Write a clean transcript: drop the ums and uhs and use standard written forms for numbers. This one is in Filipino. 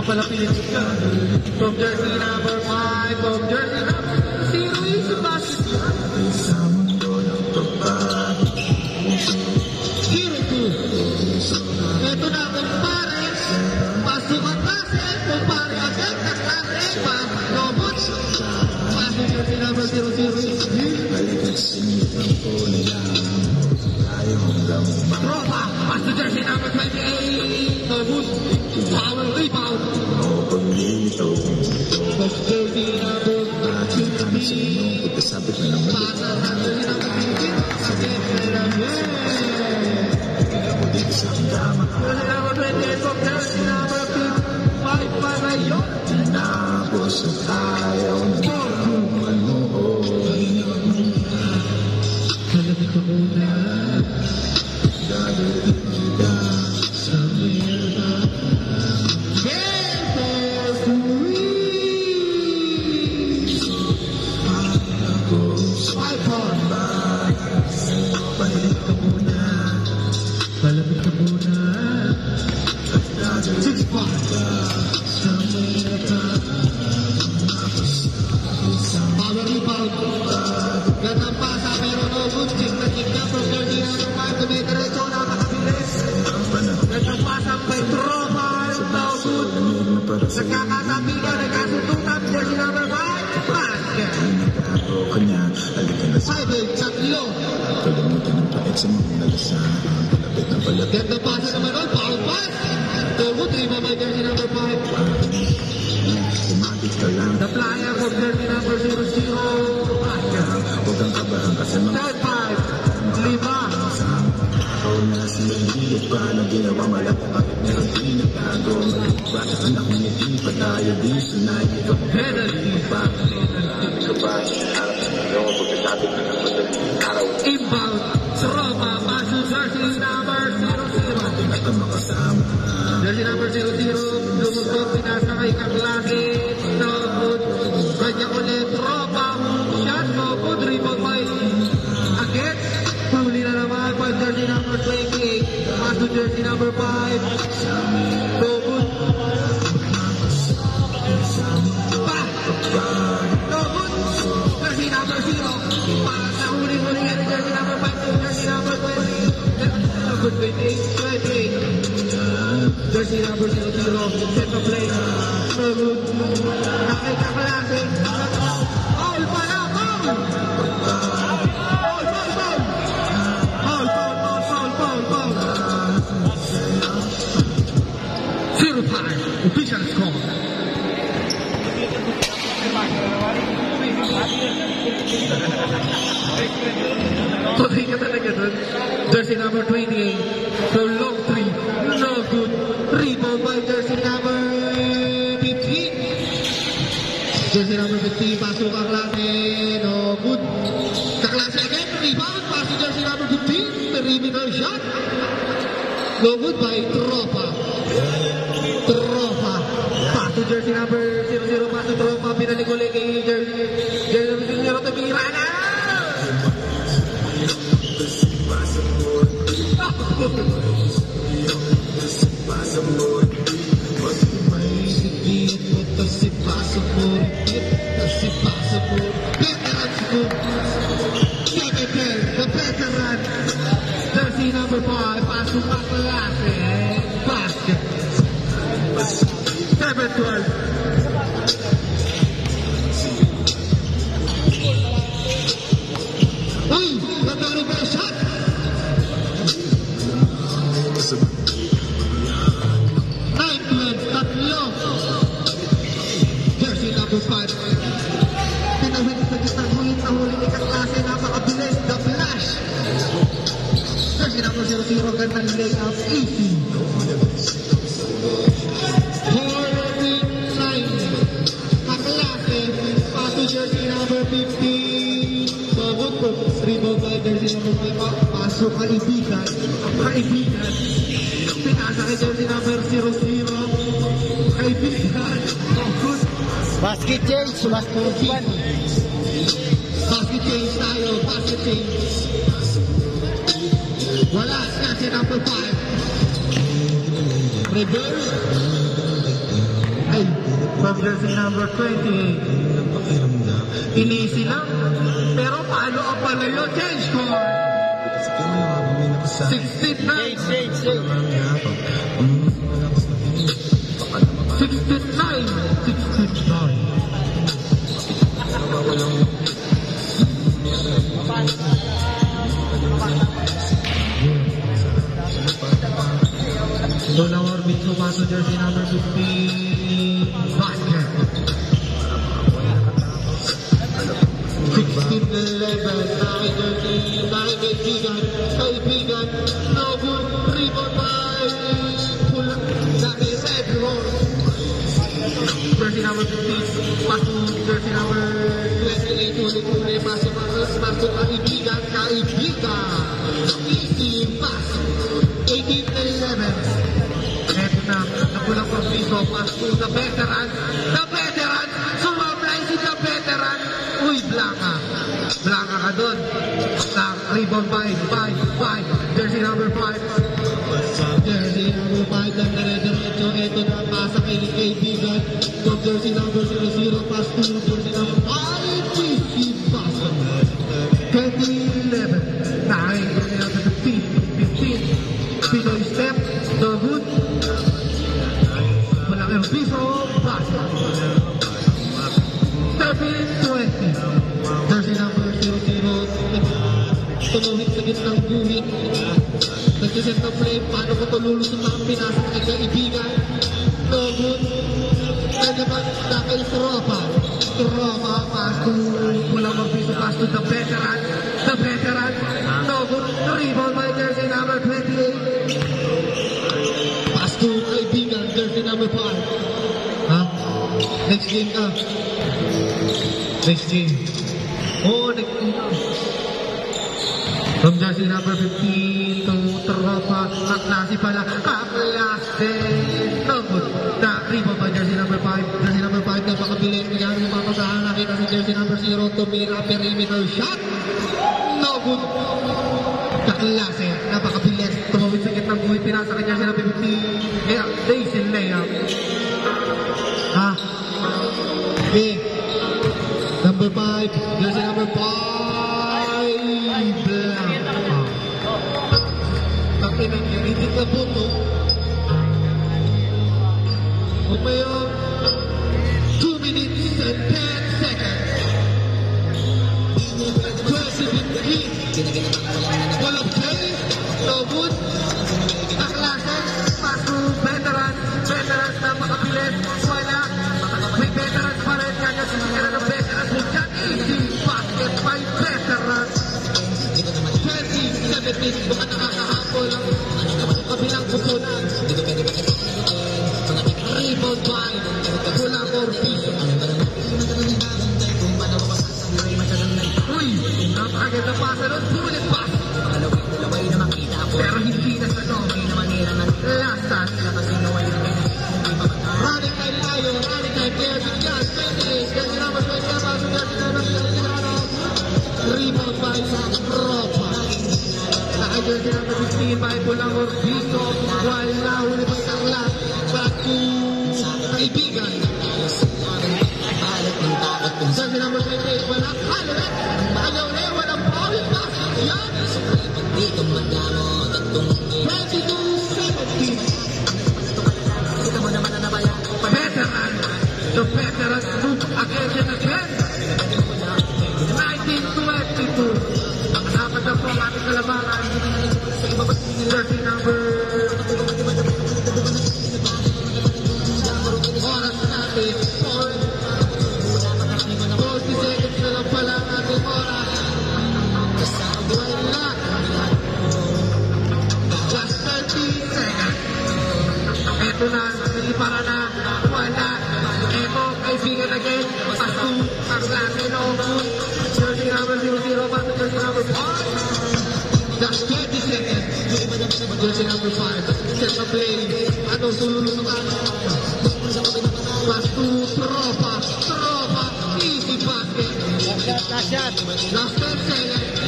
Papalapilit siya. From jersey number 5, from jersey number 0 is the basket. 0-2. Ito na, kumpare. Pasukan kasi, kumpare agad. Kaklase, pa-robot. Pasok jersey number 0-0 is Tropa, pasok jersey number 28. Robot. Power rebound. Pasok jersey number 15. Pagkasabit na naman. Pasok jersey number 15. Dito sa aking dama. Jersey number 28 from jersey number 5 para yun. Tinapos at ayaw na manood. Kalapit ko muna. Gagawin kita sa mirror. Palapit ka muna. Palapit ka muna. 6-5. Power rebound. Gatang pasa pero no good. Kick na from jersey number 5. Dumidiretso na makabilis. Gatang pasa kay Tropa. No good. Nagkakatabi ka. Nagkasututan. Jersey number 5. Basket. Kanya, alikan na sa 5-8. Tatlo. kalimutan ng pait sa mga nalasahan. Palapit na palapit. Ganda pasa naman nun. Foul pass. Togo, 3 by jersey number 5. Kumapit ka lang. The flyer for jersey number 00. Huwag kang kabahan kasi mga Third 5. 5. ikaw na sinilip ka na ginawa malapit. Meron din nagtago malipa. Anak mo hindi pa tayo di sunay. Penalty. Inbound. Tropa. Paso jersey number 00. Jersey number 00. Lumugod. Pinasa kay kaklase. No good. Kanya ulit. Tropa. Shot. No good. Rebound by again. Huli na naman. Jersey number 28. Paso jersey number 5. No good. Jersey number 0. Sa huli-huli yan ni jersey number 5 to jersey number 20. Number 28. Jersey number 00. Set the play. No good. Nakikaklase. Foul pa na. Foul. Foul. 0-5. Official score. Tuloy ka talaga dun. Jersey number 28. So long 3. No good. Rebound by jersey number 15. Jersey number 15. Pasok ang klase. No good. Kaklase again. Rebound. Pasok jersey number 15. Perimeter shot. No good by Tropa. Pasok jersey number 00. Pasok Tropa. Pinaliguli kay jersey number 00. Tumira na. Jersey number 5, pasok ang klase. Basket. 7-12. Uy! Nagkaroon pa shot! Jersey number 5. Pinahuli sa gitang hulit na huli ni kaklase. Napakabilis. The Flash. Jersey number 00. Gandang layup. 49. Kaklase. Paso jersey number 15. Bagot po. Rebound by jersey number 5. Paso kaibigan. Kaibigan. Pinasa kay jersey number 00. Kaibigan. Bagot. Basket change, basket change. Basket change tayo, basket change. Wala, kasi number 5. Reverse. from jersey number 28. Inisi lang, pero paano ang pala yun? Change score! 69! 69! Doon ang orbit sumaso jersey number 15, basket. 16-11, kaibigan, no good, rebound by jersey number 15, pasok jersey number 28, ulit-ulit, pasok kaibigan, easy pass, 18-11. Eto na, nagulang pang piso, pass to the veteran, sumablay si the veteran, uy, Blanca ka doon, rebound by, jersey number 5, ng dire-diretso, eto na, pasa kay kaibigan, from jersey number 00, pass to jersey number 5, easy pass, 20-11, nakain ko nila sa 15, Pinoy step, the hood, malaking piso, basket. 13-20, jersey number 00, tumuhit sa gitnang guhit, nagsiset na play, paano ko tululusot ang pinasok kay kaibigan, no good, nagdaman na kay Tropa, pass to, walang magpiso, pass to the veteran, no good, rebound by jersey number 28, pass to kaibigan, jersey number 5, next game ka, from jersey number 15 to Tropa, kaklase pala, no good, rebound by jersey number 5, napakabilis, nagyari yung mapasahan, nakita si jersey number 0, tumira, perimeter shot, no good, kaklase, napakabilis, tumawid sa gitnang buhay, pinasa kay jersey number 15, Daisy layup, number 5, jersey number 5, hindi ka buto. Umayon, 2 minutes and 10 seconds. 20-15. Walang play, no good. Kaklase, pass to veterans na makabilis. Wala. May veterans pa rin. Kaya sinigyan ng veterans. Huwag easy basket by veterans. 20-17. Baka nakakahapon lang. Kabilang kusunan. Rebound by Kulang Ortiz. Uy, napakaganda na pasa doon. Bullet pass. Pero hindi na sa doon. Last touch. Running time tayo. Kevin Jan. Kasi naman sa rebound by Ropa. Jersey number 15 by Kulang Ortiz. While now, huli pa isang lap. Back to kaibigan. Jersey number 28, walang halagat. Ayaw na yun, walang foul pass. Yan. 22-17. Veteran. The veterans move again and again. 19-22. Dapat na po ang ating kalabangan. Jersey number... Oras natin. 40 seconds na lang pala ang ating oras. Wala. Last 30 seconds. Ito na. Nalipara na. Wala. Ito. Kaibigan again. Pasto. Ang klase na open. Jersey number 00. Pasto jersey number 4. That's 20 seconds. Jersey number 5. Set the play. Ano, sululusukan. Pass to Tropa. Easy basket. Last shot. Last 10 seconds.